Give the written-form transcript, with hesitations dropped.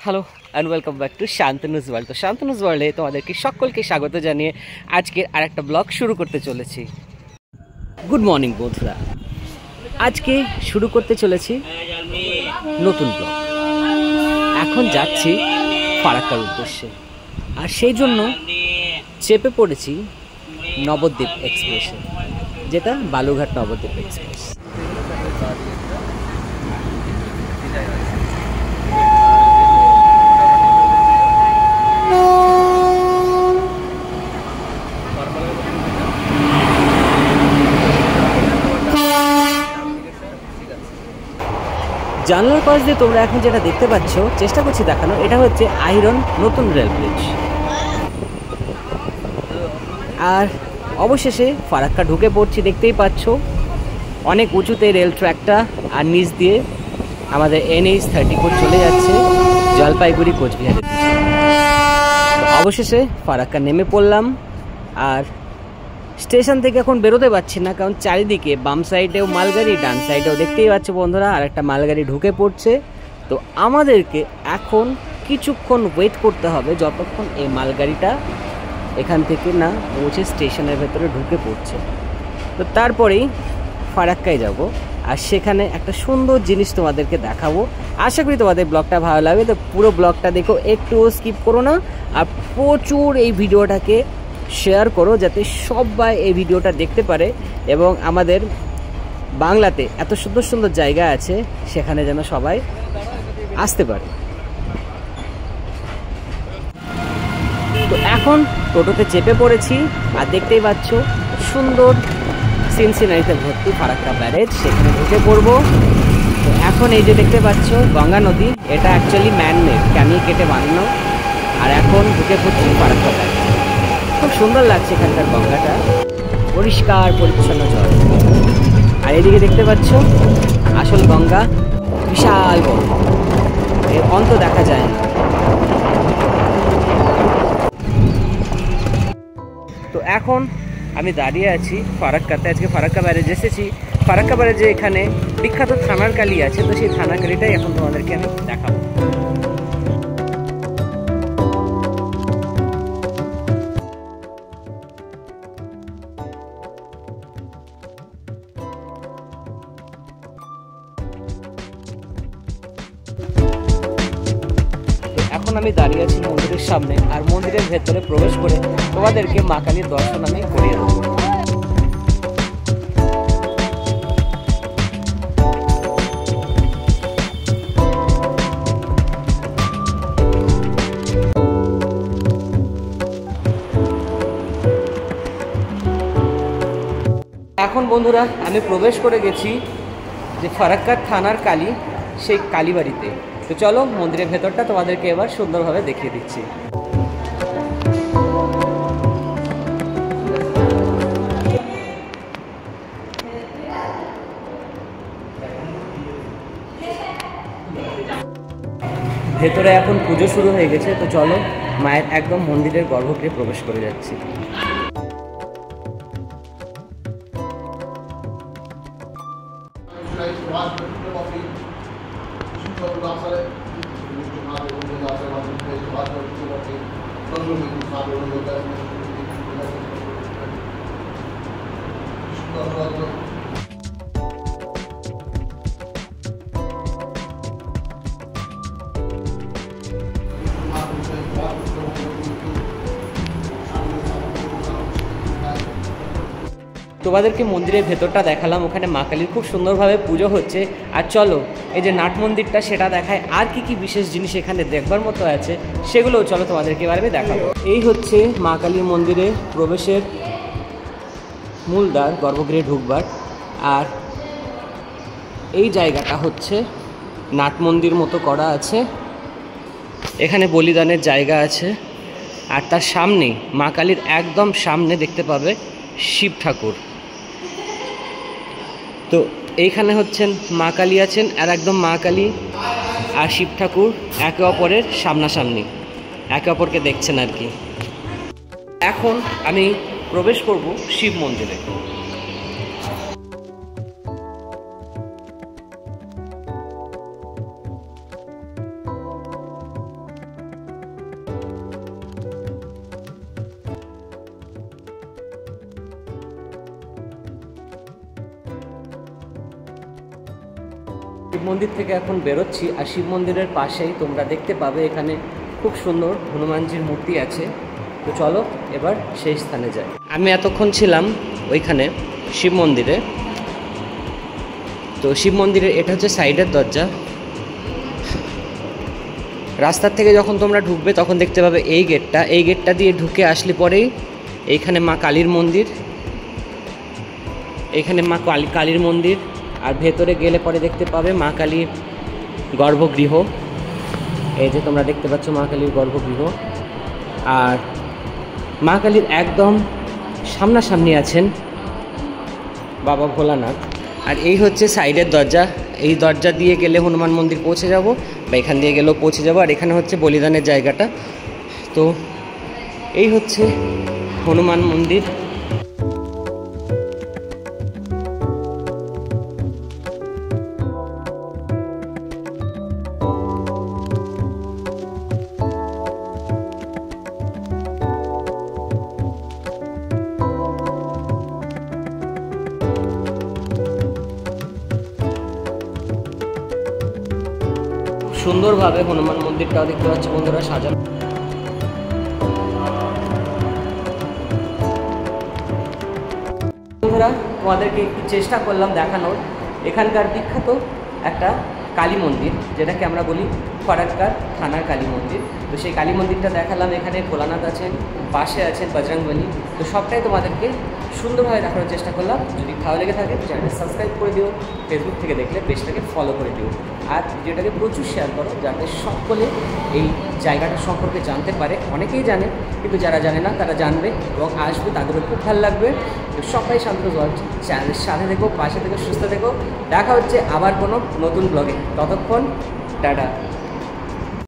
Hello and welcome back to Shantanu's world. তো শান্তনুজ ওয়ার্ল্ডে তোমাদেরকে সকলকে স্বাগত জানিয়ে আজকের আরেকটা ব্লগ শুরু করতে চলেছি। গুড মর্নিং বন্ধুরা, আজকে শুরু করতে চলেছি নতুন ব্লগ। এখন যাচ্ছি ফারাক্কার উদ্দেশ্যে, আর সেই জন্য চেপে পড়েছি নবদ্বীপ এক্সপ্রেসে, যেটা বালুরঘাট নবদ্বীপ এক্সপ্রেস। জানলার পাশ দিয়ে তোমরা এখন যেটা দেখতে পাচ্ছ, চেষ্টা করছি দেখানো, এটা হচ্ছে আইরন নতুন রেল ব্রিজ। আর অবশেষে ফারাক্কা ঢুকে পড়ছি, দেখতেই পাচ্ছ অনেক উঁচুতে রেল ট্র্যাকটা, আর নিচ দিয়ে আমাদের NH-34 চলে যাচ্ছে জলপাইগুড়ি কোচবিহারের দিকে। অবশেষে ফারাক্কা নেমে পড়লাম, আর স্টেশন থেকে এখন বেরোতে পারছি না, কারণ চারিদিকে বাম সাইডেও মালগাড়ি, ডান সাইডেও দেখতেই পাচ্ছ বন্ধুরা আর একটা মালগাড়ি ঢুকে পড়ছে। তো আমাদেরকে এখন কিছুক্ষণ ওয়েট করতে হবে, যতক্ষণ এই মালগাড়িটা এখান থেকে না পৌঁছে স্টেশনের ভেতরে ঢুকে পড়ছে। তো তারপরেই ফারাক্কায় যাব, আর সেখানে একটা সুন্দর জিনিস তোমাদেরকে দেখাবো। আশা করি তোমাদের ব্লগটা ভালো লাগবে, তো পুরো ব্লগটা দেখো, একটুও স্কিপ করো না, আর প্রচুর এই ভিডিওটাকে শেয়ার করো যাতে সবাই এই ভিডিওটা দেখতে পারে, এবং আমাদের বাংলাতে এত সুন্দর সুন্দর জায়গা আছে সেখানে যেন সবাই আসতে পারে। তো এখন টোটোতে চেপে পড়েছি, আর দেখতেই পাচ্ছ সুন্দর সিনসিনারিতে ভর্তি ফারাক্কা ব্যারেজ, সেখানে ঢুকে পড়বো। তো এখন এই যে দেখতে পাচ্ছ গঙ্গা নদী, এটা অ্যাকচুয়ালি ম্যানমেড, ক্যামি কেটে বানানো, আর এখন ঢুকে পড়ছি ফারাক্কা ব্যারেজ। খুব সুন্দর লাগছে এখানকার গঙ্গাটা, পরিষ্কার পরিচ্ছন্ন জল। আর এদিকে দেখতে পাচ্ছ আসল গঙ্গা, বিশাল বড়, এর অন্ত দেখা যায় না। তো এখন আমি দাঁড়িয়ে আছি ফারাক্কাতে। আজকে ফারাক্কা ব্যারেজ এসেছি। ফারাক্কা ব্যারেজে এখানে বিখ্যাত থানার কালি আছে, তো সেই থানার কালিটাই এখন তোমাদেরকে আমি দেখাবো। এখন আমি দাঁড়িয়ে আছি মন্দিরের সামনে, আর মন্দিরের ভেতরে প্রবেশ করে তোমাদেরকে মা কালীর দর্শন আমি করিয়ে দেবো। এখন বন্ধুরা আমি প্রবেশ করে গেছি যে ফারাক্কার থানার কালী, সেই কালীবাড়িতে। তো চলো মন্দিরের ভেতরটা তোমাদেরকে এবার সুন্দরভাবে দেখিয়ে দিচ্ছি। ভেতরে এখন পুজো শুরু হয়ে গেছে, তো চলো মায়ের একদম মন্দিরের গর্ভগৃহে প্রবেশ করে যাচ্ছি। তোমাদেরকে মন্দিরের ভেতরটা দেখালাম, ওখানে মা কালীর খুব সুন্দরভাবে পুজো হচ্ছে। আর চলো এই যে নাট মন্দিরটা সেটা দেখায়, আর কি কি বিশেষ জিনিস এখানে দেখবার মতো আছে সেগুলোও চলো তোমাদেরকে এবার আমি দেখাবো। এই হচ্ছে মা কালীর মন্দিরে প্রবেশের মূল দ্বার, গর্ভগৃহে ঢুকবার। আর এই জায়গাটা হচ্ছে নাট মন্দির মতো করা আছে, এখানে বলিদানের জায়গা আছে। আর তার সামনে মা কালীর একদম সামনে দেখতে পাবে শিব ঠাকুর। তো এইখানে হচ্ছেন মা কালী আছেন, আর একদম মা কালী আর শিব ঠাকুর একে অপরের সামনাসামনি, একে অপরকে দেখছেন আর কি। এখন আমি প্রবেশ করব শিব মন্দিরে। শিব মন্দির থেকে এখন বেরোচ্ছি, আর শিব মন্দিরের পাশেই তোমরা দেখতে পাবে এখানে খুব সুন্দর হনুমানজির মূর্তি আছে। তো চলো এবার সেই স্থানে যাই। আমি এতক্ষণ ছিলাম ওইখানে শিব মন্দিরে। তো শিব মন্দিরের এটা হচ্ছে সাইডের দরজা। রাস্তার থেকে যখন তোমরা ঢুকবে তখন দেখতে পাবে এই গেটটা দিয়ে ঢুকে আসলে পরেই এইখানে মা কালীর মন্দির, এইখানে মা কালীর মন্দির। আর ভেতরে গেলে পরে দেখতে পাবে মা কালীর গর্ভগৃহ। এই যে তোমরা দেখতে পাচ্ছ মা কালীর গর্ভগৃহ। আর মা কালীর একদম সামনাসামনি আছেন বাবা ভোলানাথ। আর এই হচ্ছে সাইডের দরজা। এই দরজা দিয়ে গেলে হনুমান মন্দির পৌঁছে যাব, বা এখান দিয়ে গেলেও পৌঁছে যাব। আর এখানে হচ্ছে বলিদানের জায়গাটা। তো এই হচ্ছে হনুমান মন্দির। সুন্দরভাবে হনুমান মন্দিরটাও দেখতে পাচ্ছ বন্ধুরা সাজানো। বন্ধুরা তোমাদেরকে একটু চেষ্টা করলাম দেখানোর এখানকার বিখ্যাত একটা কালী মন্দির, যেটাকে আমরা বলি ফারাক্কার থানার কালী মন্দির। তো সেই কালী মন্দিরটা দেখালাম। এখানে ভোলানাথ আছেন, পাশে আছেন বজরংবলী। তো সবটাই তোমাদেরকে সুন্দরভাবে দেখানোর চেষ্টা করলাম। যদি ভালো লেগে থাকে চ্যানেলটা সাবস্ক্রাইব করে দিও, ফেসবুক থেকে দেখলে পেজটাকে ফলো করে দিও, আর ভিডিওটাকে প্রচুর শেয়ার করো যাতে সকলে এই জায়গাটা সম্পর্কে জানতে পারে। অনেকেই জানে, কিন্তু যারা জানে না তারা জানবে এবং আসবে, তাদেরও খুব ভালো লাগবে। তো সবাই শান্ত চ্যানেলের সাথে থেকো, পাশে থেকো, সুস্থ থেকো। দেখা হচ্ছে আবার কোনো নতুন ব্লগে। ততক্ষণ টাটা।